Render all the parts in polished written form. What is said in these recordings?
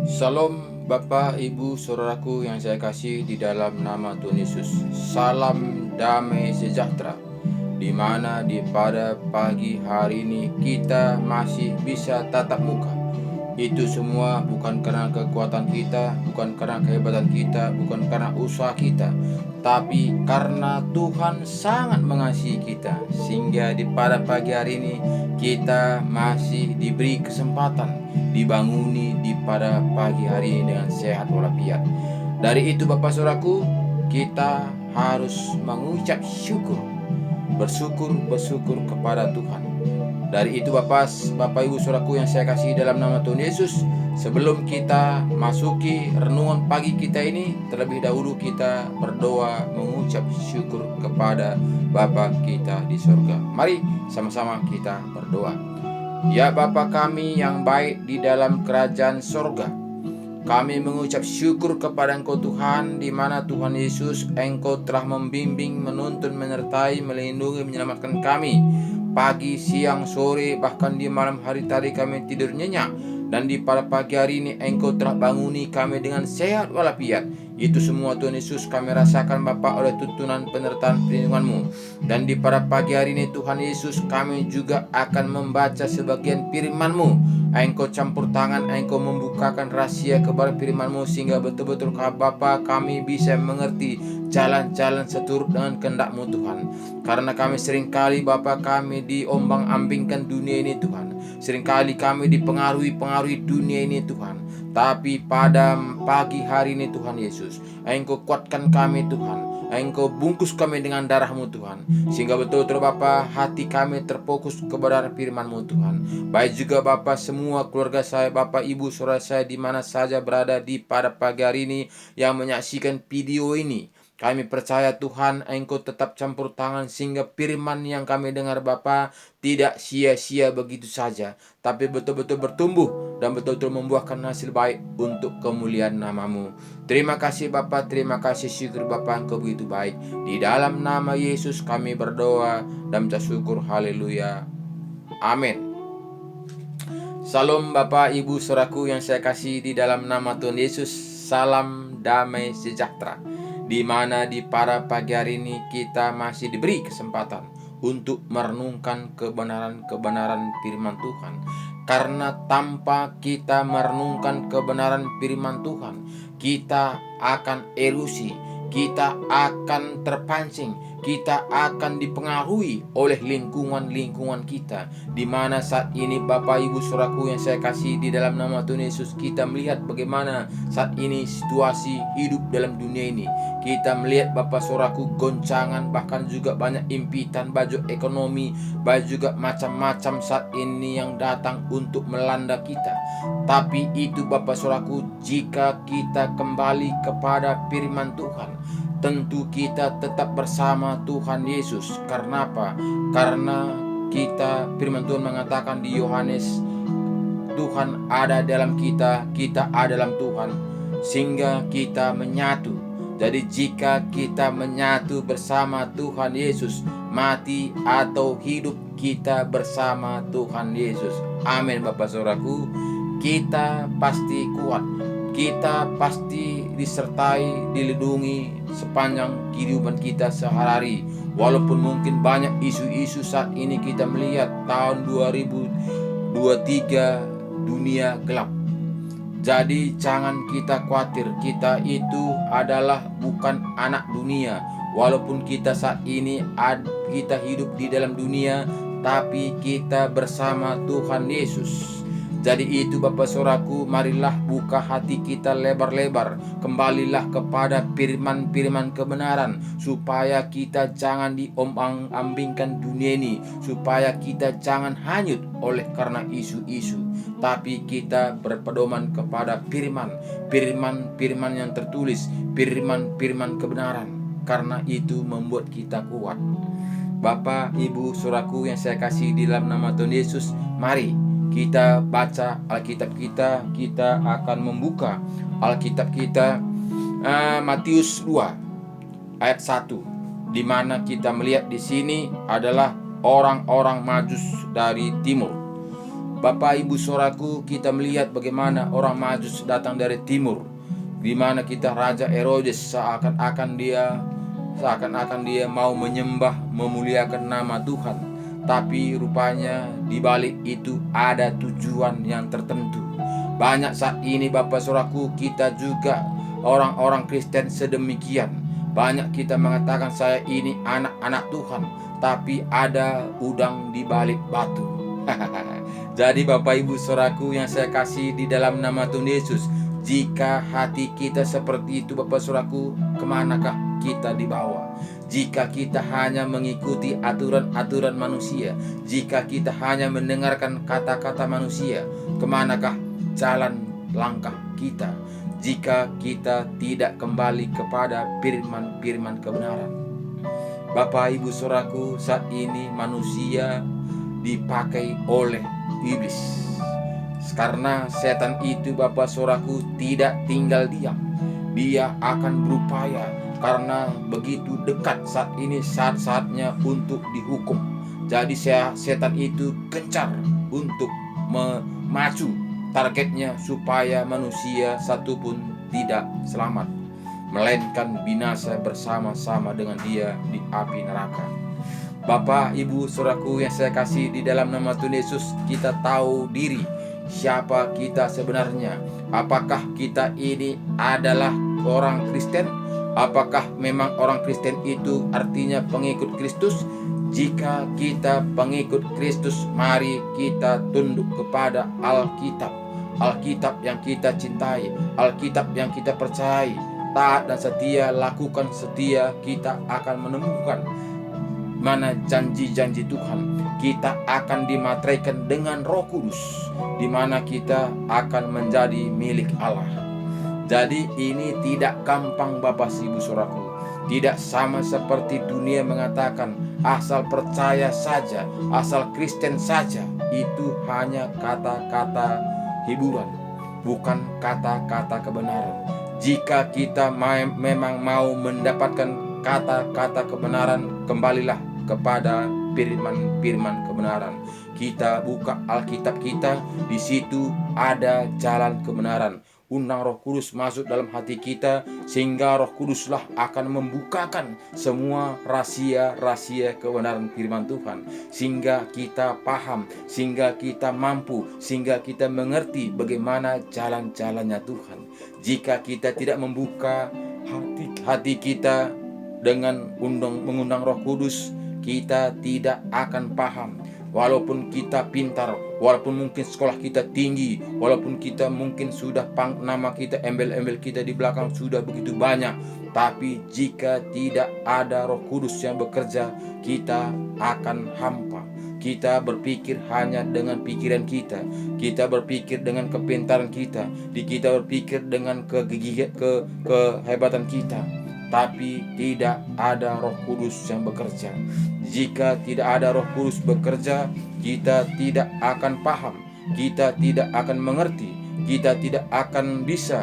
Salam Bapak, Ibu, Saudaraku yang saya kasih di dalam nama Tuhan Yesus. Salam damai sejahtera. Di mana pada pagi hari ini kita masih bisa tatap muka. Itu semua bukan karena kekuatan kita, bukan karena kehebatan kita, bukan karena usaha kita, tapi karena Tuhan sangat mengasihi kita. Sehingga pada pagi hari ini kita masih diberi kesempatan dibanguni pada pagi hari ini dengan sehat walafiat. Dari itu Bapak Saudaraku, kita harus mengucap syukur, bersyukur kepada Tuhan. Dari itu Bapak Ibu Saudaraku yang saya kasih dalam nama Tuhan Yesus, sebelum kita masuki renungan pagi kita ini, terlebih dahulu kita berdoa mengucap syukur kepada Bapa kita di surga. Mari sama-sama kita berdoa. Ya Bapa kami yang baik di dalam kerajaan surga, kami mengucap syukur kepada Engkau Tuhan, di mana Tuhan Yesus Engkau telah membimbing, menuntun, menyertai, melindungi, menyelamatkan kami pagi, siang, sore, bahkan di malam hari tadi kami tidur nyenyak, dan di pada pagi hari ini Engkau telah banguni kami dengan sehat walafiat. Itu semua Tuhan Yesus kami rasakan Bapa oleh tuntunan penyertaan perlindungan-Mu. Dan di pada pagi hari ini Tuhan Yesus kami juga akan membaca sebagian firman-Mu. Engkau campur tangan, Engkau membukakan rahasia kepada firman-Mu, sehingga betul-betul Bapa kami bisa mengerti jalan-jalan seturut dengan kehendak-Mu Tuhan. Karena kami seringkali Bapa kami diombang-ambingkan dunia ini Tuhan. Seringkali kami dipengaruhi dunia ini Tuhan. Tapi pada pagi hari ini Tuhan Yesus, Engkau kuatkan kami Tuhan. Engkau bungkus kami dengan darah-Mu Tuhan, sehingga betul-betul Bapa hati kami terfokus kepada firman-Mu Tuhan. Baik juga Bapa semua keluarga saya, Bapak Ibu saudara saya di mana saja berada di pada pagi hari ini yang menyaksikan video ini. Kami percaya Tuhan Engkau tetap campur tangan, sehingga firman yang kami dengar Bapa tidak sia-sia begitu saja, tapi betul-betul bertumbuh dan betul-betul membuahkan hasil baik untuk kemuliaan nama-Mu. Terima kasih Bapa, terima kasih, syukur Bapa Engkau begitu baik. Di dalam nama Yesus kami berdoa dan bersyukur, haleluya, amin. Salam Bapak Ibu saudaraku yang saya kasih di dalam nama Tuhan Yesus. Salam damai sejahtera. Di mana di pada pagi hari ini kita masih diberi kesempatan untuk merenungkan kebenaran firman Tuhan. Karena tanpa kita merenungkan kebenaran firman Tuhan, kita akan elusi, kita akan terpancing, kita akan dipengaruhi oleh lingkungan kita. Di mana saat ini Bapak Ibu saudaraku yang saya kasih di dalam nama Tuhan Yesus, kita melihat bagaimana saat ini situasi hidup dalam dunia ini. Kita melihat Bapak saudaraku goncangan, bahkan juga banyak impitan, baju ekonomi, baju juga macam-macam saat ini yang datang untuk melanda kita. Tapi itu Bapak saudaraku, jika kita kembali kepada firman Tuhan, tentu kita tetap bersama Tuhan Yesus. Karena apa? Karena kita, firman Tuhan mengatakan di Yohanes, Tuhan ada dalam kita, kita ada dalam Tuhan, sehingga kita menyatu. Jadi jika kita menyatu bersama Tuhan Yesus, mati atau hidup kita bersama Tuhan Yesus. Amin Bapak saudaraku, kita pasti kuat. Kita pasti disertai, dilindungi sepanjang kehidupan kita sehari-hari. Walaupun mungkin banyak isu-isu saat ini kita melihat tahun 2023 dunia gelap. Jadi jangan kita khawatir, kita itu adalah bukan anak dunia. Walaupun kita saat ini kita hidup di dalam dunia, tapi kita bersama Tuhan Yesus. Jadi itu Bapak saudaraku, marilah buka hati kita lebar-lebar, kembalilah kepada firman-firman kebenaran, supaya kita jangan diombang-ambingkan dunia ini, supaya kita jangan hanyut oleh karena isu-isu, tapi kita berpedoman kepada firman yang tertulis, firman kebenaran. Karena itu membuat kita kuat. Bapak, Ibu, saudaraku yang saya kasih di dalam nama Tuhan Yesus, mari kita baca Alkitab kita. Kita akan membuka Alkitab kita Matius 2 ayat 1, di mana kita melihat di sini adalah orang-orang Majus dari timur. Bapak Ibu Saudaraku, kita melihat bagaimana orang Majus datang dari timur, di mana kita Raja Herodes seakan-akan dia mau menyembah, memuliakan nama Tuhan. Tapi rupanya di balik itu ada tujuan yang tertentu. Banyak saat ini Bapak Saudaraku, kita juga orang-orang Kristen sedemikian. Banyak kita mengatakan saya ini anak-anak Tuhan, tapi ada udang di balik batu. Jadi Bapak Ibu Saudaraku yang saya kasih di dalam nama Tuhan Yesus, jika hati kita seperti itu Bapak Saudaraku, kemanakah kita dibawa? Jika kita hanya mengikuti aturan-aturan manusia, jika kita hanya mendengarkan kata-kata manusia, kemanakah jalan langkah kita? Jika kita tidak kembali kepada firman-firman kebenaran. Bapak Ibu Saudaraku, saat ini manusia dipakai oleh iblis. Karena setan itu Bapak Saudaraku tidak tinggal diam. Dia akan berupaya, karena begitu dekat saat ini saat-saatnya untuk dihukum. Jadi setan itu gencar untuk memacu targetnya supaya manusia satupun tidak selamat, melainkan binasa bersama-sama dengan dia di api neraka. Bapak Ibu Saudaraku yang saya kasih di dalam nama Tuhan Yesus, kita tahu diri siapa kita sebenarnya. Apakah kita ini adalah orang Kristen? Apakah memang orang Kristen itu artinya pengikut Kristus? Jika kita pengikut Kristus, mari kita tunduk kepada Alkitab. Alkitab yang kita cintai, Alkitab yang kita percayai, taat dan setia, lakukan setia, kita akan menemukan mana janji-janji Tuhan. Kita akan dimateraikan dengan Roh Kudus, di mana kita akan menjadi milik Allah. Jadi ini tidak gampang Bapak Ibu Saudaraku. Tidak sama seperti dunia mengatakan asal percaya saja, asal Kristen saja. Itu hanya kata-kata hiburan, bukan kata-kata kebenaran. Jika kita memang mau mendapatkan kata-kata kebenaran, kembalilah kepada firman-firman kebenaran. Kita buka Alkitab kita, di situ ada jalan kebenaran. Undang Roh Kudus masuk dalam hati kita, sehingga Roh Kuduslah akan membukakan semua rahasia-rahasia kebenaran firman Tuhan, sehingga kita paham, sehingga kita mampu, sehingga kita mengerti bagaimana jalan-jalannya Tuhan. Jika kita tidak membuka hati kita dengan mengundang Roh Kudus, kita tidak akan paham. Walaupun kita pintar, walaupun mungkin sekolah kita tinggi, walaupun kita mungkin sudah nama kita, embel-embel kita di belakang sudah begitu banyak, tapi jika tidak ada Roh Kudus yang bekerja, kita akan hampa. Kita berpikir hanya dengan pikiran kita, kita berpikir dengan kepintaran kita, kita berpikir dengan kehebatan kita, tapi tidak ada Roh Kudus yang bekerja. Jika tidak ada Roh Kudus bekerja, kita tidak akan paham, kita tidak akan mengerti, kita tidak akan bisa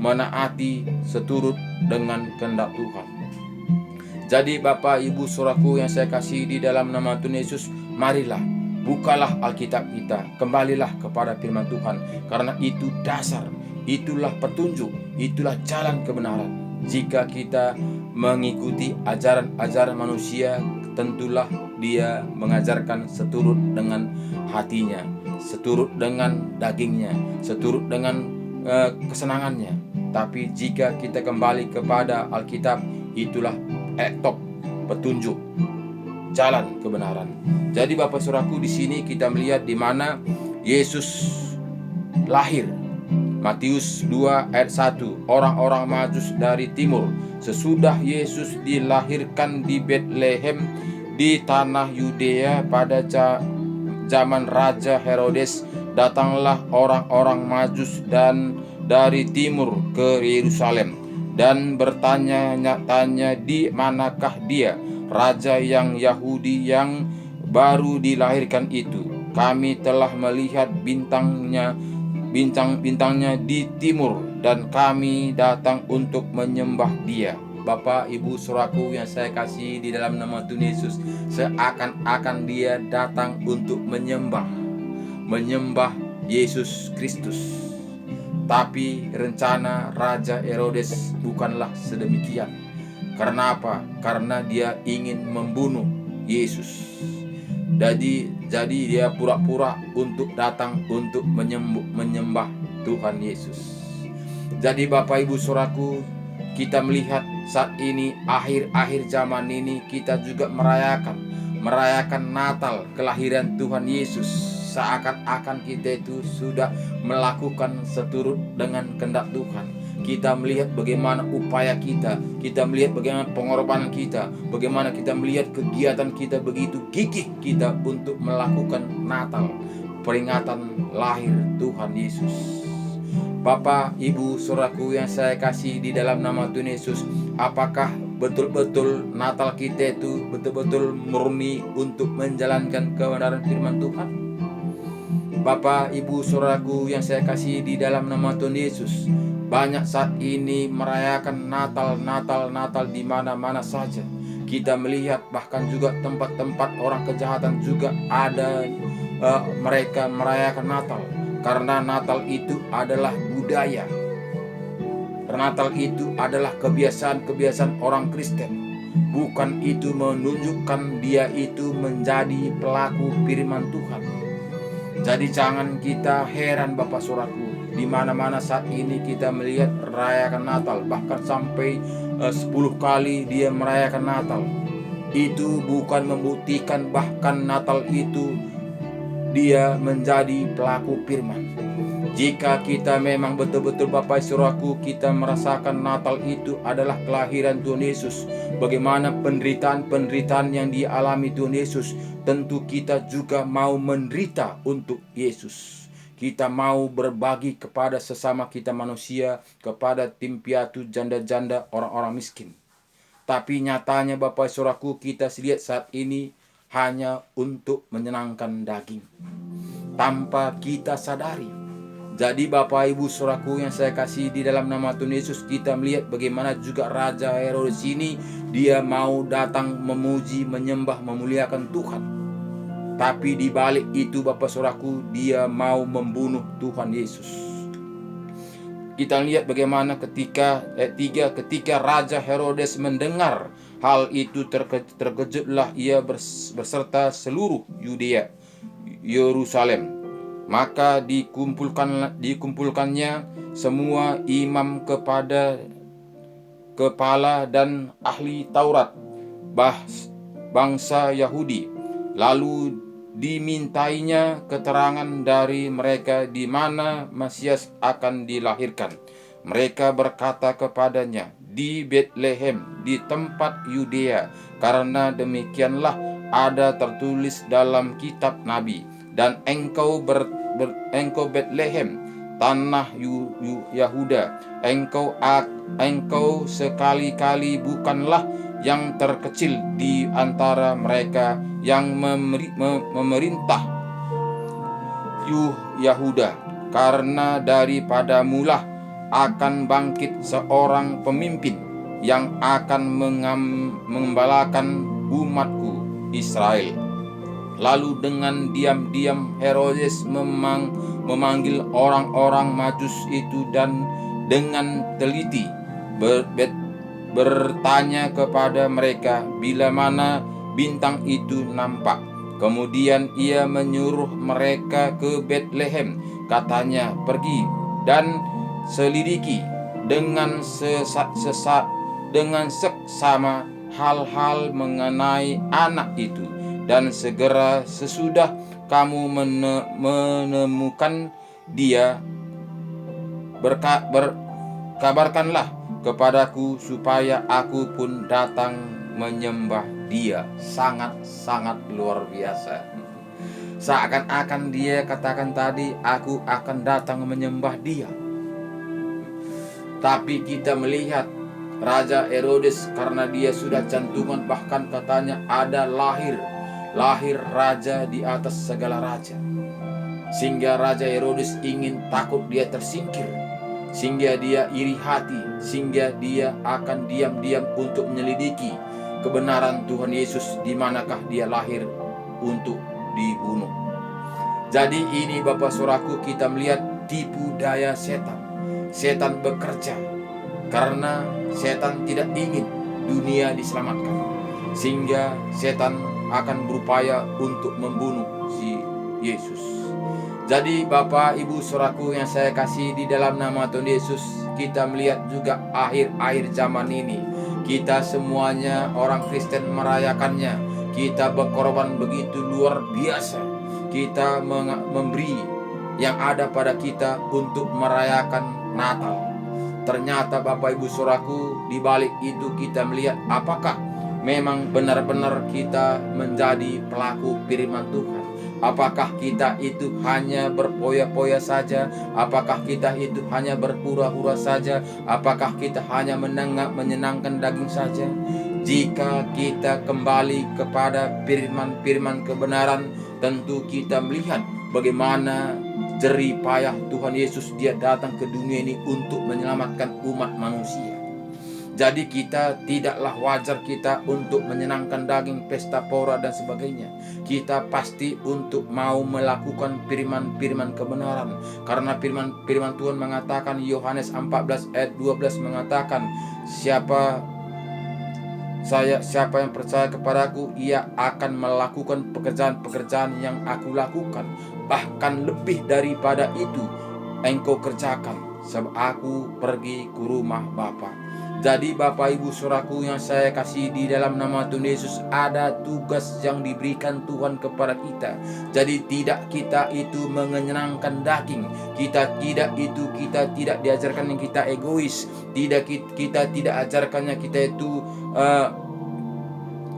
menaati seturut dengan kehendak Tuhan. Jadi Bapak Ibu Saudaraku yang saya kasih di dalam nama Tuhan Yesus, marilah bukalah Alkitab kita, kembalilah kepada firman Tuhan, karena itu dasar, itulah petunjuk, itulah jalan kebenaran. Jika kita mengikuti ajaran-ajaran manusia, tentulah dia mengajarkan seturut dengan hatinya, seturut dengan dagingnya, seturut dengan kesenangannya. Tapi jika kita kembali kepada Alkitab, itulah top petunjuk jalan kebenaran. Jadi Bapak Saudaraku, di sini kita melihat di mana Yesus lahir. Matius 2 ayat 1, orang-orang Majus dari timur. Sesudah Yesus dilahirkan di Betlehem di tanah Yudea pada zaman Raja Herodes, datanglah orang-orang Majus dan dari timur ke Yerusalem dan bertanya-tanya, di manakah dia, raja yang Yahudi yang baru dilahirkan itu? Kami telah melihat bintangnya di timur, dan kami datang untuk menyembah dia. Bapak Ibu Saudaraku yang saya kasih di dalam nama Tuhan Yesus, seakan-akan dia datang untuk menyembah menyembah Yesus Kristus. Tapi rencana Raja Herodes bukanlah sedemikian. Karena apa? Karena dia ingin membunuh Yesus. Jadi dia pura-pura untuk datang untuk menyembah Tuhan Yesus. Jadi Bapak Ibu Saudaraku, kita melihat saat ini akhir-akhir zaman ini kita juga merayakan Natal kelahiran Tuhan Yesus. Seakan-akan kita itu sudah melakukan seturut dengan kehendak Tuhan. Kita melihat bagaimana upaya kita melihat bagaimana pengorbanan kita, bagaimana kita melihat kegiatan kita begitu gigih kita untuk melakukan Natal, peringatan lahir Tuhan Yesus. Bapak, Ibu, Saudaraku yang saya kasih di dalam nama Tuhan Yesus, apakah betul-betul Natal kita itu betul-betul murni untuk menjalankan kebenaran firman Tuhan? Bapak, Ibu, Saudaraku yang saya kasih di dalam nama Tuhan Yesus, banyak saat ini merayakan Natal di mana-mana saja. Kita melihat bahkan juga tempat-tempat orang kejahatan juga ada mereka merayakan Natal. Karena Natal itu adalah budaya. Natal itu adalah kebiasaan orang Kristen. Bukan itu menunjukkan dia itu menjadi pelaku firman Tuhan. Jadi jangan kita heran Bapak Saudaraku, di mana-mana saat ini kita melihat merayakan Natal, bahkan sampai 10 kali dia merayakan Natal. Itu bukan membuktikan bahkan Natal itu dia menjadi pelaku firman. Jika kita memang betul-betul Bapak Saudaraku, kita merasakan Natal itu adalah kelahiran Tuhan Yesus, bagaimana penderitaan yang dialami Tuhan Yesus, tentu kita juga mau menderita untuk Yesus. Kita mau berbagi kepada sesama kita manusia, kepada tim piatu, janda-janda, orang-orang miskin. Tapi nyatanya Bapak Saudaraku, kita lihat saat ini hanya untuk menyenangkan daging, tanpa kita sadari. Jadi Bapak Ibu Saudaraku yang saya kasih di dalam nama Tuhan Yesus, kita melihat bagaimana juga Raja Herodes ini dia mau datang memuji, menyembah, memuliakan Tuhan. Tapi di balik itu Bapak Saudaraku, dia mau membunuh Tuhan Yesus. Kita lihat bagaimana ketika ketika Raja Herodes mendengar hal itu, terkejutlah ia beserta seluruh Yudea, Yerusalem. Maka dikumpulkannya semua imam kepala dan ahli Taurat bangsa Yahudi. Lalu dimintainya keterangan dari mereka di mana Mesias akan dilahirkan. Mereka berkata kepadanya, di Betlehem, di tempat Yudea, karena demikianlah ada tertulis dalam kitab Nabi. Dan engkau Betlehem, tanah Yahuda, engkau sekali-kali bukanlah yang terkecil di antara mereka yang memerintah Yahuda, karena daripadamulah akan bangkit seorang pemimpin yang akan mengembalakan umatku Israel. Lalu dengan diam-diam Herodes memanggil orang-orang Majus itu dan dengan teliti bertanya kepada mereka bila mana bintang itu nampak. Kemudian ia menyuruh mereka ke Betlehem. Katanya, pergi dan selidiki dengan seksama hal-hal mengenai anak itu. Dan segera sesudah kamu menemukan dia, kabarkanlah kepadaku supaya aku pun datang menyembah dia. Sangat-sangat luar biasa. Seakan-akan dia katakan tadi, aku akan datang menyembah dia. Tapi kita melihat Raja Herodes, karena dia sudah cantungan, bahkan katanya ada lahir raja di atas segala raja. Sehingga Raja Herodes ingin, takut dia tersingkir, sehingga dia iri hati, sehingga dia akan diam-diam untuk menyelidiki kebenaran Tuhan Yesus, di manakah dia lahir untuk dibunuh. Jadi ini Bapak Saudaraku, kita melihat tipu daya setan. Setan bekerja karena setan tidak ingin dunia diselamatkan, sehingga setan akan berupaya untuk membunuh si Yesus. Jadi Bapak Ibu Saudaraku yang saya kasih di dalam nama Tuhan Yesus, kita melihat juga akhir-akhir zaman ini, kita semuanya orang Kristen merayakannya. Kita berkorban begitu luar biasa. Kita memberi yang ada pada kita untuk merayakan Natal. Ternyata Bapak Ibu Saudaraku, di balik itu kita melihat apakah memang benar-benar kita menjadi pelaku firman Tuhan. Apakah kita itu hanya berpoya-poya saja? Apakah kita itu hanya berpura-pura saja? Apakah kita hanya menyenangkan daging saja? Jika kita kembali kepada firman-firman kebenaran, tentu kita melihat bagaimana jerih payah Tuhan Yesus, dia datang ke dunia ini untuk menyelamatkan umat manusia. Jadi kita tidaklah wajar kita untuk menyenangkan daging, pesta pora dan sebagainya. Kita pasti untuk mau melakukan firman-firman kebenaran. Karena firman Tuhan mengatakan, Yohanes 14 ayat 12 mengatakan, siapa yang percaya kepadaku, ia akan melakukan pekerjaan-pekerjaan yang aku lakukan. Bahkan lebih daripada itu engkau kerjakan, sebab aku pergi ke rumah Bapa. Jadi Bapak Ibu Saudaraku yang saya kasih di dalam nama Tuhan Yesus, ada tugas yang diberikan Tuhan kepada kita. Jadi tidak kita itu menyenangkan daging, kita tidak diajarkan yang kita egois, kita tidak ajarkannya kita itu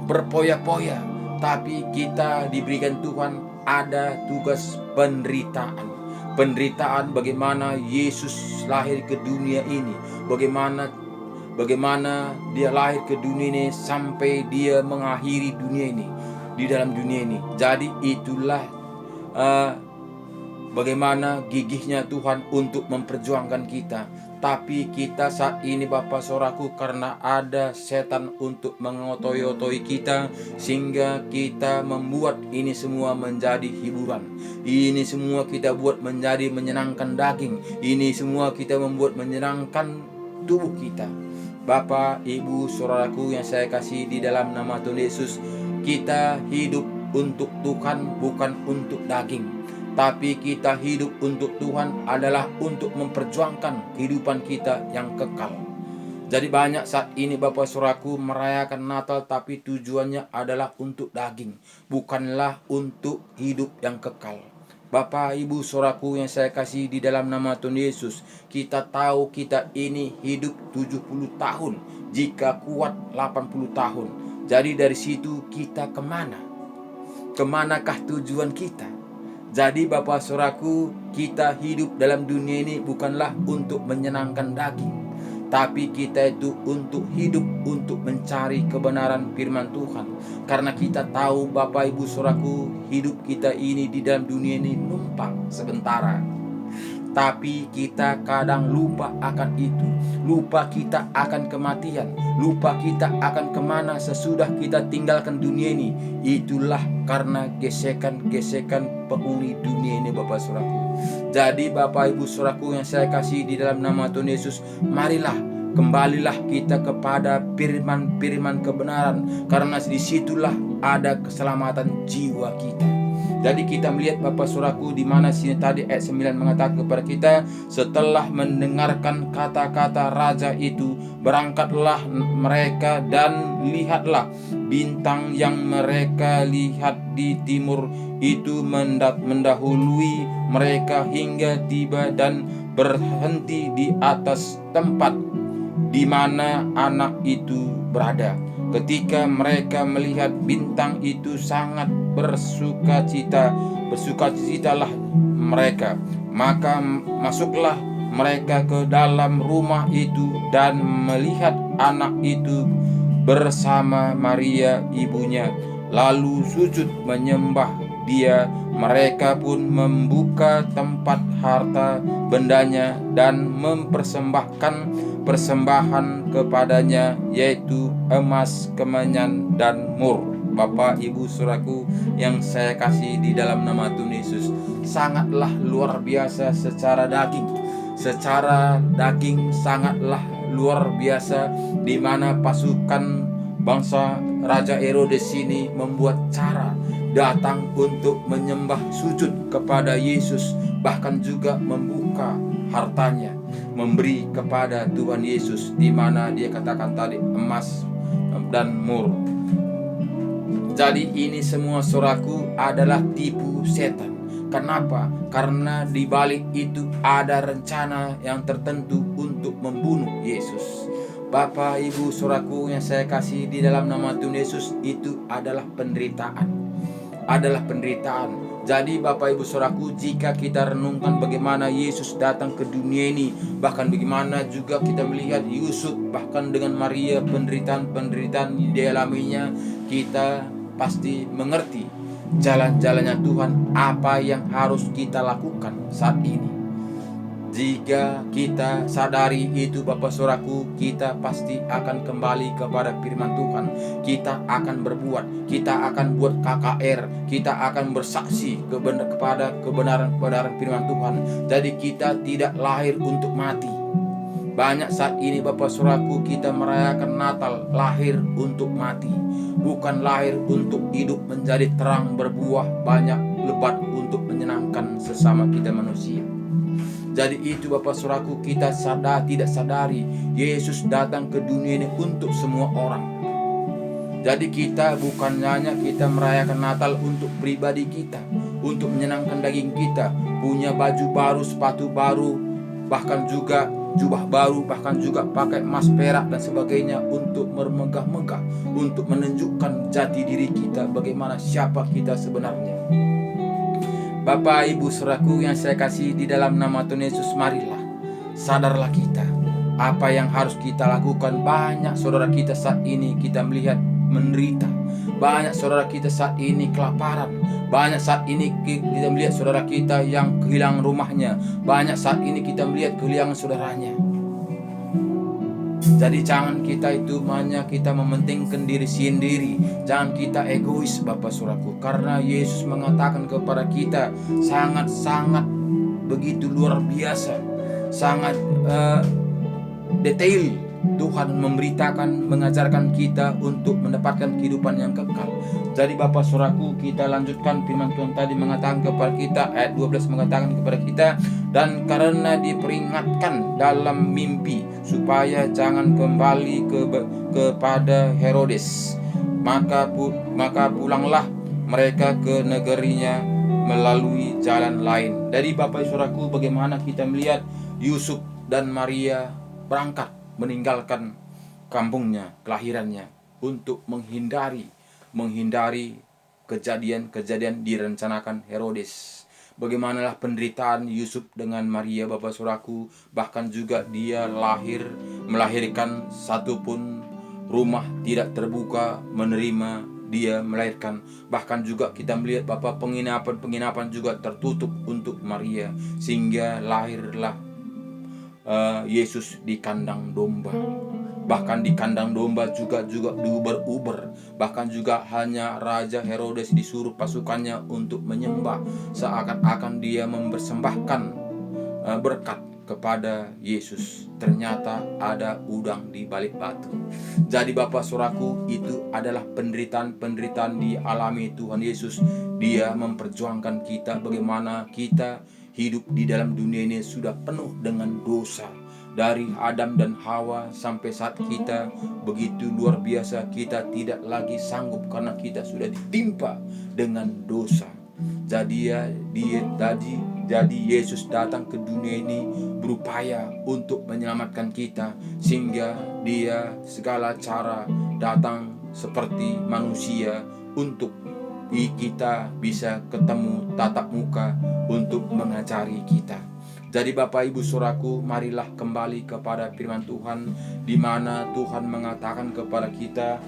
berpoya-poya, tapi kita diberikan Tuhan ada tugas penderitaan bagaimana Yesus lahir ke dunia ini, bagaimana dia lahir ke dunia ini sampai dia mengakhiri dunia ini di dalam dunia ini. Jadi itulah bagaimana gigihnya Tuhan untuk memperjuangkan kita. Tapi kita saat ini Bapak Saudaraku, karena ada setan untuk mengotoy-otoy kita, sehingga kita membuat ini semua menjadi hiburan. Ini semua kita buat menjadi menyenangkan daging. Ini semua kita membuat menyenangkan tubuh kita. Bapak, Ibu, Saudaraku yang saya kasih di dalam nama Tuhan Yesus, kita hidup untuk Tuhan bukan untuk daging. Tapi kita hidup untuk Tuhan adalah untuk memperjuangkan kehidupan kita yang kekal. Jadi banyak saat ini Bapak Saudaraku merayakan Natal, tapi tujuannya adalah untuk daging, bukanlah untuk hidup yang kekal. Bapak Ibu Saudaraku yang saya kasih di dalam nama Tuhan Yesus, kita tahu kita ini hidup 70 tahun, jika kuat 80 tahun. Jadi dari situ kita kemana? Kemanakah tujuan kita? Jadi Bapak Saudaraku, kita hidup dalam dunia ini bukanlah untuk menyenangkan daging, tapi kita itu untuk hidup untuk mencari kebenaran firman Tuhan. Karena kita tahu Bapak Ibu Saudaraku, hidup kita ini di dalam dunia ini numpang sementara. Tapi kita kadang lupa akan itu. Lupa kita akan kematian. Lupa kita akan kemana sesudah kita tinggalkan dunia ini. Itulah karena gesekan-gesekan penghuni dunia ini Bapak Saudaraku. Jadi Bapak Ibu Saudaraku yang saya kasih di dalam nama Tuhan Yesus, marilah kembalilah kita kepada firman-firman kebenaran. Karena disitulah ada keselamatan jiwa kita. Jadi kita melihat Bapak Saudaraku di mana sini tadi ayat 9 mengatakan kepada kita, setelah mendengarkan kata-kata raja itu, berangkatlah mereka dan lihatlah bintang yang mereka lihat di timur itu mendahului mereka hingga tiba dan berhenti di atas tempat di mana anak itu berada. Ketika mereka melihat bintang itu sangat bersukacitalah mereka. Maka masuklah mereka ke dalam rumah itu dan melihat anak itu bersama Maria ibunya, lalu sujud menyembah dia. Mereka pun membuka tempat harta bendanya dan mempersembahkan persembahan kepadanya, yaitu emas, kemenyan, dan mur. Bapak, Ibu, saudaraku yang saya kasih di dalam nama Tuhan Yesus, sangatlah luar biasa secara daging. Secara daging sangatlah luar biasa, di mana pasukan bangsa Raja Herodes ini membuat cara datang untuk menyembah sujud kepada Yesus, bahkan juga membuka hartanya, memberi kepada Tuhan Yesus, di mana dia katakan tadi emas dan mur. Jadi ini semua saudaraku adalah tipu setan. Kenapa? Karena di balik itu ada rencana yang tertentu untuk membunuh Yesus. Bapak, Ibu, saudaraku yang saya kasih di dalam nama Tuhan Yesus, itu adalah penderitaan. Adalah penderitaan. Jadi Bapak, Ibu, saudaraku, jika kita renungkan bagaimana Yesus datang ke dunia ini, bahkan bagaimana juga kita melihat Yusuf, bahkan dengan Maria, penderitaan yang dialaminya, kita pasti mengerti jalan-jalannya Tuhan, apa yang harus kita lakukan saat ini. Jika kita sadari itu Bapak saudaraku, kita pasti akan kembali kepada firman Tuhan. Kita akan berbuat, kita akan buat KKR, kita akan bersaksi kepada kebenaran firman Tuhan. Jadi kita tidak lahir untuk mati. Banyak saat ini Bapak saudaraku, kita merayakan Natal lahir untuk mati, bukan lahir untuk hidup menjadi terang, berbuah banyak lebat untuk menyenangkan sesama kita manusia. Jadi itu Bapak saudaraku, kita tidak sadari Yesus datang ke dunia ini untuk semua orang. Jadi kita bukan hanya kita merayakan Natal untuk pribadi kita, untuk menyenangkan daging kita, punya baju baru, sepatu baru, bahkan juga jubah baru, bahkan juga pakai emas, perak dan sebagainya untuk bermegah-megah, untuk menunjukkan jati diri kita, bagaimana siapa kita sebenarnya. Bapak, Ibu, saudaraku yang saya kasih di dalam nama Tuhan Yesus, marilah sadarlah kita apa yang harus kita lakukan. Banyak saudara kita saat ini kita melihat menderita, banyak saudara kita saat ini kelaparan, banyak saat ini kita melihat saudara kita yang kehilangan rumahnya, banyak saat ini kita melihat kehilangan saudaranya. Jadi jangan kita itu hanya kita mementingkan diri sendiri, jangan kita egois Bapak saudaraku, karena Yesus mengatakan kepada kita sangat-sangat begitu luar biasa, sangat detail. Tuhan memberitakan, mengajarkan kita untuk mendapatkan kehidupan yang kekal. Jadi Bapak saudaraku, kita lanjutkan firman Tuhan tadi mengatakan kepada kita, ayat 12 mengatakan kepada kita, dan karena diperingatkan dalam mimpi supaya jangan kembali kepada Herodes, maka pulanglah mereka ke negerinya melalui jalan lain. Dari Bapak saudaraku, bagaimana kita melihat Yusuf dan Maria berangkat meninggalkan kampungnya, kelahirannya, untuk menghindari kejadian-kejadian direncanakan Herodes. Bagaimanalah penderitaan Yusuf dengan Maria Bapak saudaraku, bahkan juga dia melahirkan satu pun rumah tidak terbuka menerima dia melahirkan. Bahkan juga kita melihat Bapak penginapan juga tertutup untuk Maria, sehingga lahirlah Yesus di kandang domba. Bahkan di kandang domba juga diuber-uber. Bahkan juga hanya Raja Herodes disuruh pasukannya untuk menyembah, seakan-akan dia mempersembahkan berkat kepada Yesus. Ternyata ada udang di balik batu. Jadi Bapak saudaraku, itu adalah penderitaan dialami Tuhan Yesus. Dia memperjuangkan kita, bagaimana kita hidup di dalam dunia ini sudah penuh dengan dosa. Dari Adam dan Hawa sampai saat kita begitu luar biasa, kita tidak lagi sanggup karena kita sudah ditimpa dengan dosa. Jadi Yesus datang ke dunia ini berupaya untuk menyelamatkan kita, sehingga dia segala cara datang seperti manusia untuk kita bisa ketemu tatap muka untuk mengajari kita. Jadi Bapak Ibu saudaraku, marilah kembali kepada firman Tuhan, di mana Tuhan mengatakan kepada kita,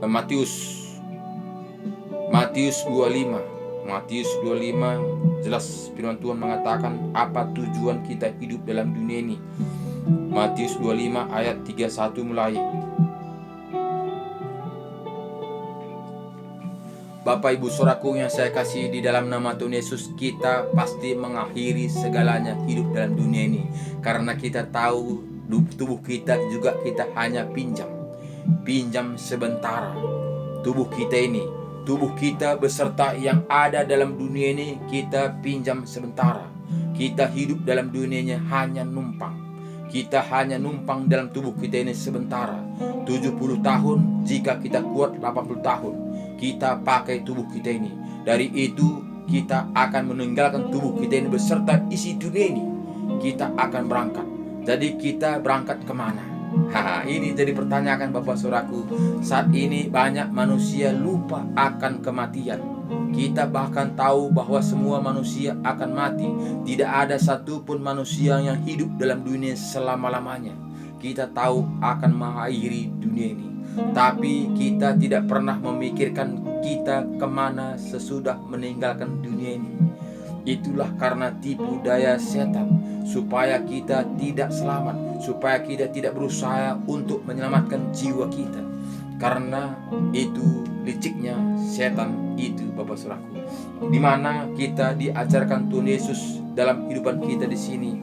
Matius 25 jelas firman Tuhan mengatakan apa tujuan kita hidup dalam dunia ini. Matius 25 ayat 31 mulai. Bapak Ibu Saudaraku yang saya kasih di dalam nama Tuhan Yesus, kita pasti mengakhiri segalanya hidup dalam dunia ini. Karena kita tahu tubuh kita juga kita hanya pinjam sebentar. Tubuh kita beserta yang ada dalam dunia ini kita pinjam sementara. Kita hidup dalam dunianya hanya numpang. Kita hanya numpang dalam tubuh kita ini sementara. 70 tahun, jika kita kuat 80 tahun. Kita pakai tubuh kita ini. Dari itu kita akan meninggalkan tubuh kita ini beserta isi dunia ini. Kita akan berangkat. Jadi kita berangkat kemana? Ini jadi pertanyaan Bapak Saudaraku. Saat ini banyak manusia lupa akan kematian. Kita bahkan tahu bahwa semua manusia akan mati. Tidak ada satupun manusia yang hidup dalam dunia selama-lamanya. Kita tahu akan mengakhiri dunia ini, tapi kita tidak pernah memikirkan kita kemana sesudah meninggalkan dunia ini. Itulah karena tipu daya setan, supaya kita tidak selamat, supaya kita tidak berusaha untuk menyelamatkan jiwa kita. Karena itu liciknya setan itu Bapak Saudaraku, di mana kita diajarkan Tuhan Yesus dalam kehidupan kita di sini.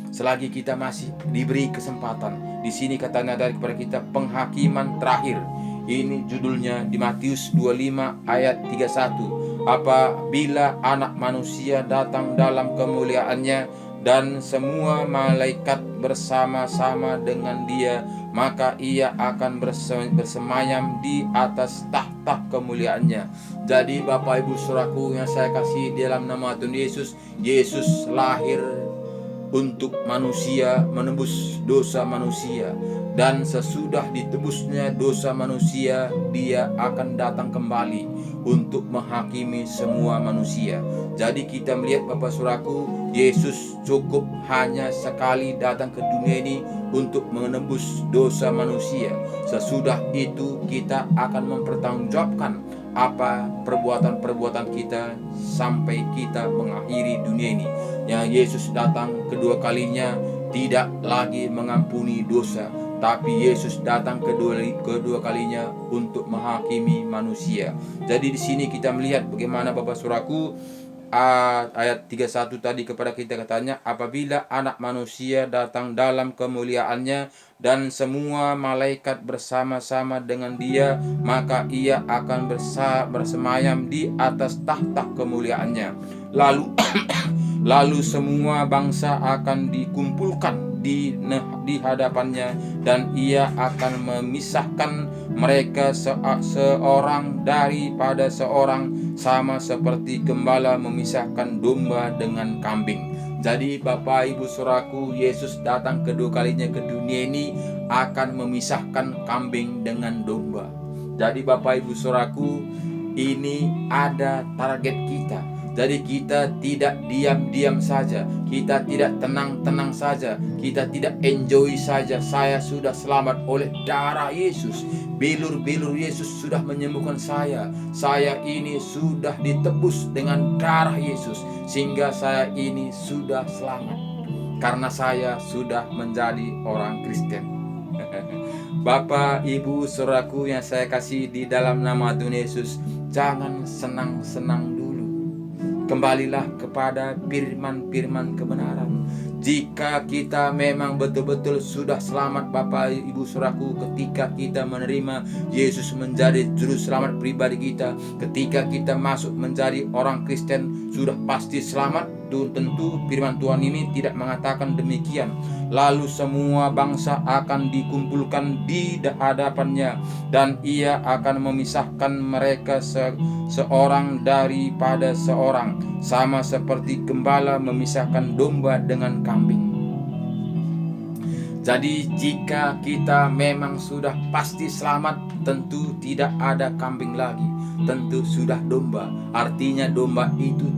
Selagi kita masih diberi kesempatan, di sini katanya dari kepada kita penghakiman terakhir. Ini judulnya di Matius 25 ayat 31. Apabila Anak Manusia datang dalam kemuliaannya dan semua malaikat bersama-sama dengan Dia, maka Ia akan bersemayam di atas tahta kemuliaannya. Jadi Bapak Ibu Saudaraku yang saya kasih di dalam nama Tuhan Yesus, Yesus lahir untuk manusia, menebus dosa manusia. Dan sesudah ditebusnya dosa manusia, Dia akan datang kembali untuk menghakimi semua manusia. Jadi kita melihat Bapak Saudaraku, Yesus cukup hanya sekali datang ke dunia ini untuk menebus dosa manusia. Sesudah itu kita akan mempertanggungjawabkan apa perbuatan-perbuatan kita sampai kita mengakhiri dunia ini. Yang Yesus datang kedua kalinya tidak lagi mengampuni dosa, tapi Yesus datang kedua kalinya untuk menghakimi manusia. Jadi di sini kita melihat bagaimana Bapak Saudaraku, ayat 31 tadi kepada kita katanya, apabila Anak Manusia datang dalam kemuliaannya dan semua malaikat bersama-sama dengan Dia, maka Ia akan bersemayam di atas tahta kemuliaannya. Lalu semua bangsa akan dikumpulkan di hadapannya, dan Ia akan memisahkan mereka seorang daripada seorang, sama seperti gembala memisahkan domba dengan kambing. Jadi Bapak Ibu Saudaraku, Yesus datang kedua kalinya ke dunia ini akan memisahkan kambing dengan domba. Jadi Bapak Ibu Saudaraku, ini ada target kita. Jadi kita tidak diam-diam saja, kita tidak tenang-tenang saja, kita tidak enjoy saja. Saya sudah selamat oleh darah Yesus. Bilur-bilur Yesus sudah menyembuhkan saya. Saya ini sudah ditebus dengan darah Yesus, sehingga saya ini sudah selamat karena saya sudah menjadi orang Kristen. Bapak, Ibu, Saudaraku yang saya kasih di dalam nama Tuhan Yesus, jangan senang-senang dulu. Kembalilah kepada firman-firman kebenaran. Jika kita memang betul-betul sudah selamat Bapak Ibu Saudaraku, ketika kita menerima Yesus menjadi juru selamat pribadi kita, ketika kita masuk menjadi orang Kristen, sudah pasti selamat. Tentu firman Tuhan ini tidak mengatakan demikian. Lalu semua bangsa akan dikumpulkan di hadapannya, dan Ia akan memisahkan mereka seorang daripada seorang, sama seperti gembala memisahkan domba dengan kambing. Jadi jika kita memang sudah pasti selamat, tentu tidak ada kambing lagi, tentu sudah domba. Artinya domba itu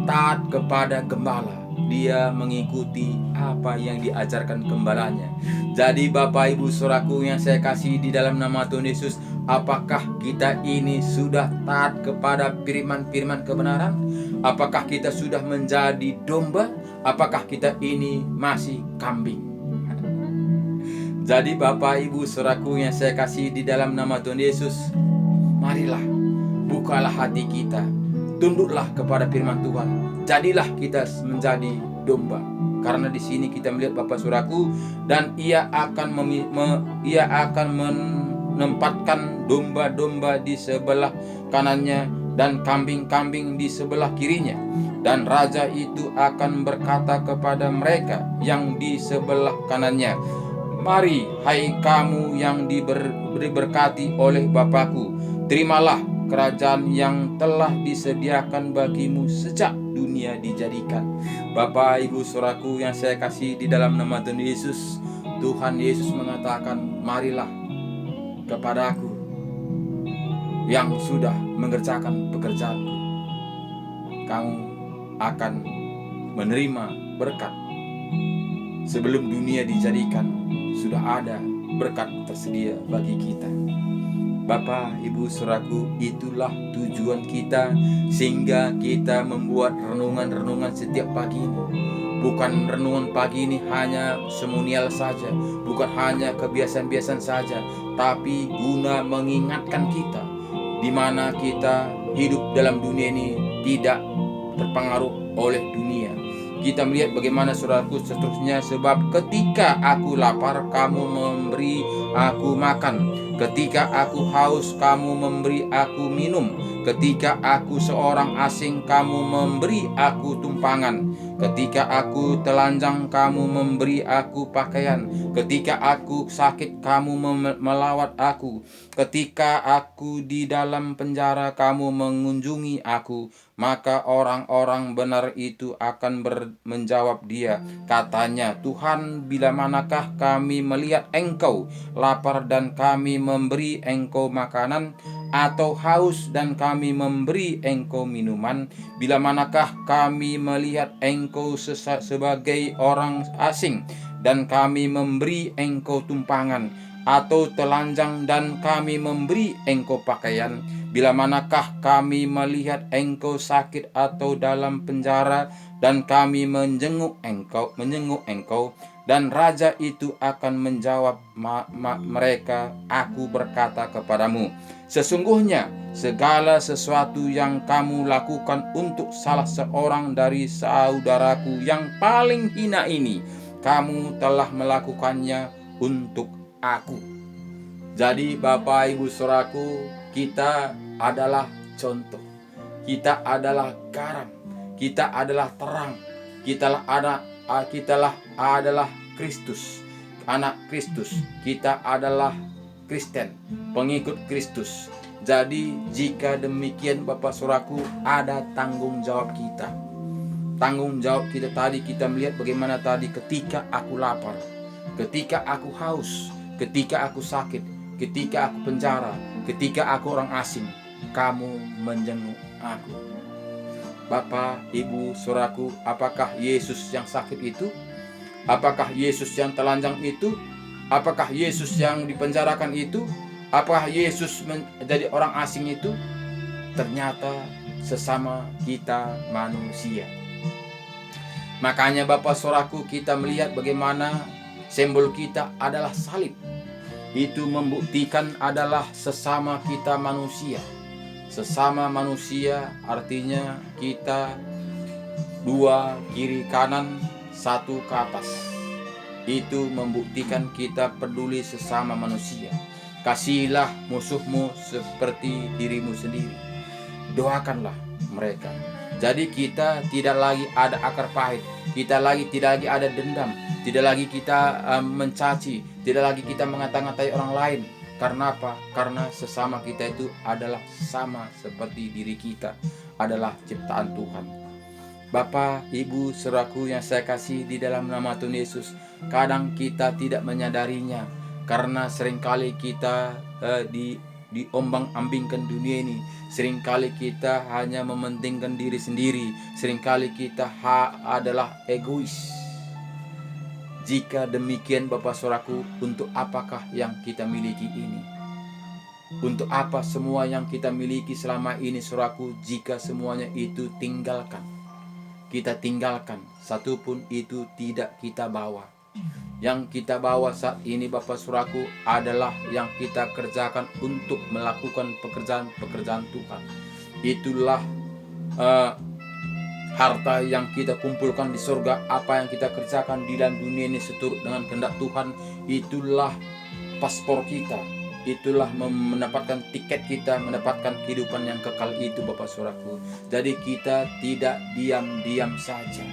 taat kepada gembala. Dia mengikuti apa yang diajarkan gembalanya. Jadi Bapak Ibu Saudaraku yang saya kasih di dalam nama Tuhan Yesus, apakah kita ini sudah taat kepada firman-firman kebenaran? Apakah kita sudah menjadi domba? Apakah kita ini masih kambing? Jadi Bapak Ibu Saudaraku yang saya kasih di dalam nama Tuhan Yesus, marilah bukalah hati kita, tunduklah kepada firman Tuhan, jadilah kita menjadi domba. Karena di sini kita melihat Bapak Saudaraku, dan ia akan menempatkan domba-domba di sebelah kanannya dan kambing-kambing di sebelah kirinya. Dan raja itu akan berkata kepada mereka yang di sebelah kanannya, mari hai kamu yang diberkati oleh Bapakku, terimalah kerajaan yang telah disediakan bagimu sejak dunia dijadikan. Bapak, Ibu, Saudaraku yang saya kasih di dalam nama Tuhan Yesus, Tuhan Yesus mengatakan, marilah kepadaku yang sudah mengerjakan pekerjaanku, kamu akan menerima berkat. Sebelum dunia dijadikan, sudah ada berkat tersedia bagi kita. Bapak, Ibu, Saudaraku, itulah tujuan kita, sehingga kita membuat renungan-renungan setiap pagi ini. Bukan renungan pagi ini hanya seremonial saja, bukan hanya kebiasaan-kebiasaan saja, tapi guna mengingatkan kita di mana kita hidup dalam dunia ini tidak terpengaruh oleh dunia. Kita melihat bagaimana saudaraku seterusnya, sebab ketika aku lapar kamu memberi aku makan, ketika aku haus kamu memberi aku minum, ketika aku seorang asing kamu memberi aku tumpangan, ketika aku telanjang kamu memberi aku pakaian, ketika aku sakit kamu melawat aku, ketika aku di dalam penjara kamu mengunjungi aku. Maka orang-orang benar itu akan menjawab dia, katanya, Tuhan, bila manakah kami melihat engkau lapar dan kami memberi engkau makanan, atau haus dan kami memberi engkau minuman? Bila manakah kami melihat engkau sebagai orang asing dan kami memberi engkau tumpangan, atau telanjang dan kami memberi engkau pakaian? Bila manakah kami melihat engkau sakit atau dalam penjara dan kami menjenguk engkau? Dan raja itu akan menjawab mereka, aku berkata kepadamu, sesungguhnya segala sesuatu yang kamu lakukan untuk salah seorang dari saudaraku yang paling hina ini, kamu telah melakukannya untuk aku. Jadi Bapak, Ibu, Saudaraku, kita adalah contoh, kita adalah garam, kita adalah terang, kita adalah Kristus, anak Kristus, kita adalah Kristen, pengikut Kristus. Jadi jika demikian Bapak Saudaraku, ada tanggung jawab kita. Tanggung jawab kita tadi kita melihat bagaimana tadi, ketika aku lapar, ketika aku haus, ketika aku sakit, ketika aku penjara, ketika aku orang asing, kamu menjenguk aku. Bapak, Ibu, Saudaraku, apakah Yesus yang sakit itu? Apakah Yesus yang telanjang itu? Apakah Yesus yang dipenjarakan itu? Apakah Yesus menjadi orang asing itu? Ternyata sesama kita manusia. Makanya Bapak Saudaraku, kita melihat bagaimana simbol kita adalah salib. Itu membuktikan adalah sesama kita manusia. Sesama manusia artinya kita dua kiri kanan, satu ke atas. Itu membuktikan kita peduli sesama manusia. Kasihilah musuhmu seperti dirimu sendiri. Doakanlah mereka. Jadi kita tidak lagi ada akar pahit, kita tidak lagi ada dendam, tidak lagi kita mencaci, tidak lagi kita mengata-ngatai orang lain. Karena apa? Karena sesama kita itu adalah sama seperti diri kita, adalah ciptaan Tuhan. Bapak, Ibu, Saudaraku yang saya kasih di dalam nama Tuhan Yesus, kadang kita tidak menyadarinya karena seringkali kita diombang-ambingkan dunia ini. Seringkali kita hanya mementingkan diri sendiri. Seringkali kita adalah egois. Jika demikian Bapak Saudaraku, untuk apakah yang kita miliki ini? Untuk apa semua yang kita miliki selama ini Saudaraku, jika semuanya itu kita tinggalkan, satupun itu tidak kita bawa. Yang kita bawa saat ini Bapak Saudaraku adalah yang kita kerjakan untuk melakukan pekerjaan-pekerjaan Tuhan. Itulah harta yang kita kumpulkan di surga. Apa yang kita kerjakan di dalam dunia ini seturut dengan kehendak Tuhan, itulah paspor kita. Itulah mendapatkan tiket kita, mendapatkan kehidupan yang kekal itu Bapak Saudaraku. Jadi kita tidak diam-diam saja.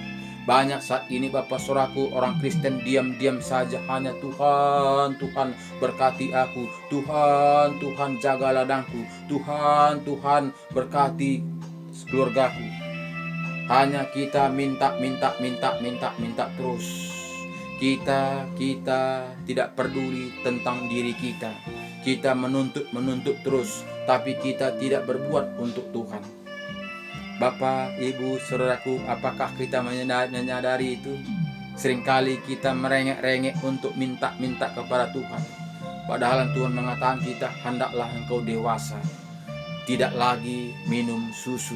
Banyak saat ini Bapak Saudaraku orang Kristen diam-diam saja, hanya Tuhan, Tuhan berkati aku, Tuhan, Tuhan jaga ladangku, Tuhan, Tuhan berkati keluargaku. Hanya kita minta terus. Kita tidak peduli tentang diri kita. Kita menuntut terus, tapi kita tidak berbuat untuk Tuhan. Bapak, Ibu, Saudaraku, apakah kita menyadari itu? Seringkali kita merengek-rengek untuk minta kepada Tuhan. Padahal Tuhan mengatakan kita, hendaklah engkau dewasa, tidak lagi minum susu.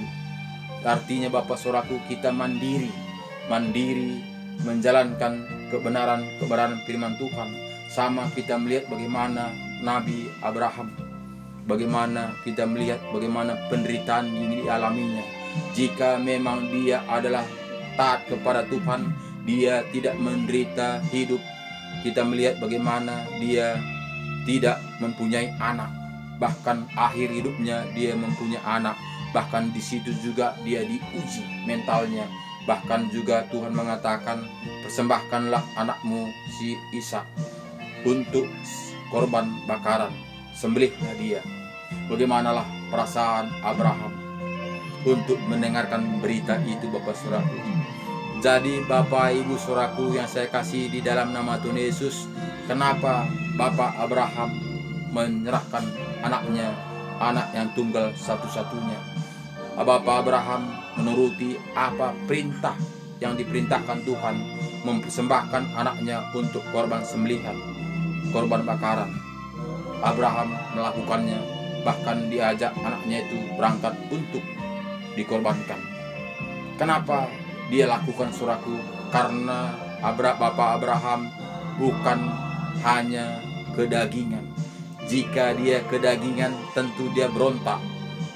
Artinya Bapak Saudaraku, kita mandiri menjalankan kebenaran firman Tuhan. Sama kita melihat bagaimana Nabi Abraham, bagaimana kita melihat bagaimana penderitaan ini dialaminya. Jika memang dia adalah taat kepada Tuhan, dia tidak menderita hidup. Kita melihat bagaimana dia tidak mempunyai anak, bahkan akhir hidupnya dia mempunyai anak. Bahkan di situ juga dia diuji mentalnya. Bahkan juga Tuhan mengatakan, persembahkanlah anakmu si Ishak untuk korban bakaran, sembelihlah dia. Bagaimanalah perasaan Abraham untuk mendengarkan berita itu Bapak Saudaraku. Jadi Bapak Ibu Saudaraku yang saya kasih di dalam nama Tuhan Yesus, kenapa Bapak Abraham menyerahkan anaknya, anak yang tunggal satu-satunya? Bapak Abraham menuruti apa perintah yang diperintahkan Tuhan, mempersembahkan anaknya untuk korban sembelihan, korban bakaran. Abraham melakukannya, bahkan diajak anaknya itu berangkat untuk dikorbankan. Kenapa dia lakukan, Saudaraku? Karena Bapak Abraham bukan hanya kedagingan. Jika dia kedagingan, tentu dia berontak,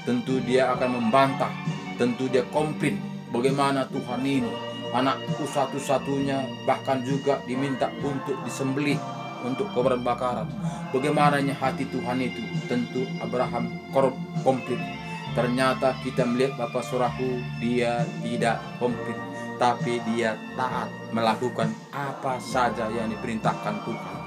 tentu dia akan membantah, tentu dia komplain. Bagaimana Tuhan ini, anakku satu-satunya, bahkan juga diminta untuk disembelih untuk korban bakaran. Bagaimananya hati Tuhan itu? Tentu Abraham komplain. Ternyata kita melihat Bapak Saudaraku, dia tidak komplain, tapi dia taat melakukan apa saja yang diperintahkan Tuhan.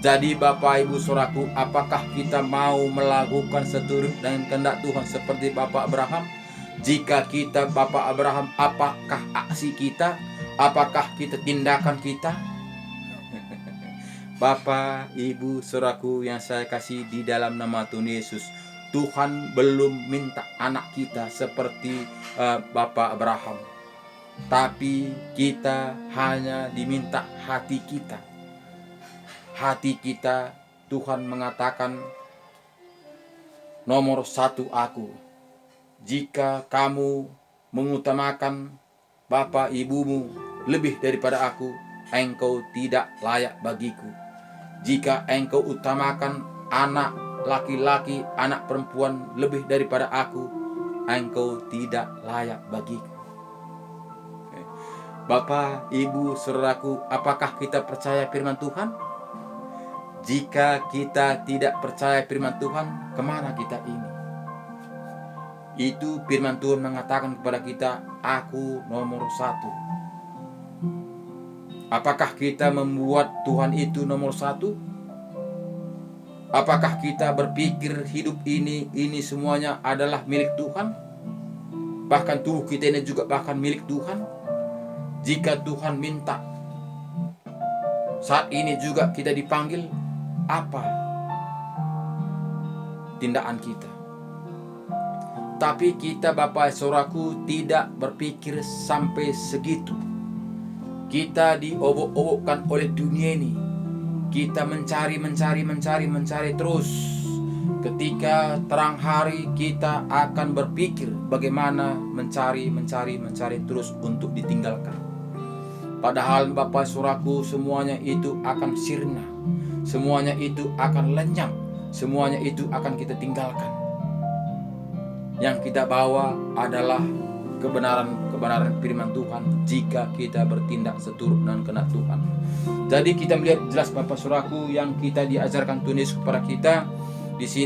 Jadi Bapak Ibu Saudaraku, apakah kita mau melakukan seturut dengan kehendak Tuhan seperti Bapak Abraham? Jika kita Bapak Abraham, apakah aksi kita? Apakah kita tindakan kita? Bapak Ibu Saudaraku yang saya kasih di dalam nama Tuhan Yesus, Tuhan belum minta anak kita seperti Bapak Abraham, tapi kita hanya diminta hati kita. Hati kita, Tuhan mengatakan, nomor satu aku. Jika kamu mengutamakan bapak ibumu lebih daripada aku, engkau tidak layak bagiku. Jika engkau utamakan anak laki-laki, anak perempuan lebih daripada aku, engkau tidak layak bagiku. Bapak, Ibu, Saudaraku, apakah kita percaya firman Tuhan? Jika kita tidak percaya firman Tuhan, kemana kita ini? Itu firman Tuhan mengatakan kepada kita, aku nomor satu. Apakah kita membuat Tuhan itu nomor satu? Apakah kita berpikir hidup ini semuanya adalah milik Tuhan? Bahkan tubuh kita ini juga bahkan milik Tuhan. Jika Tuhan minta, saat ini juga kita dipanggil, apa tindakan kita? Tapi kita Bapak Saudaraku tidak berpikir sampai segitu. Kita diobok-obokkan oleh dunia ini. Kita mencari terus. Ketika terang hari kita akan berpikir bagaimana mencari terus untuk ditinggalkan. Padahal Bapak Saudaraku, semuanya itu akan sirna, semuanya itu akan lenyap, semuanya itu akan kita tinggalkan. Yang kita bawa adalah kebenaran firman Tuhan jika kita bertindak seturut dan kehendak Tuhan. Jadi kita melihat jelas Bapak Saudaraku yang kita diajarkan Tuhan Yesus kepada kita di sini.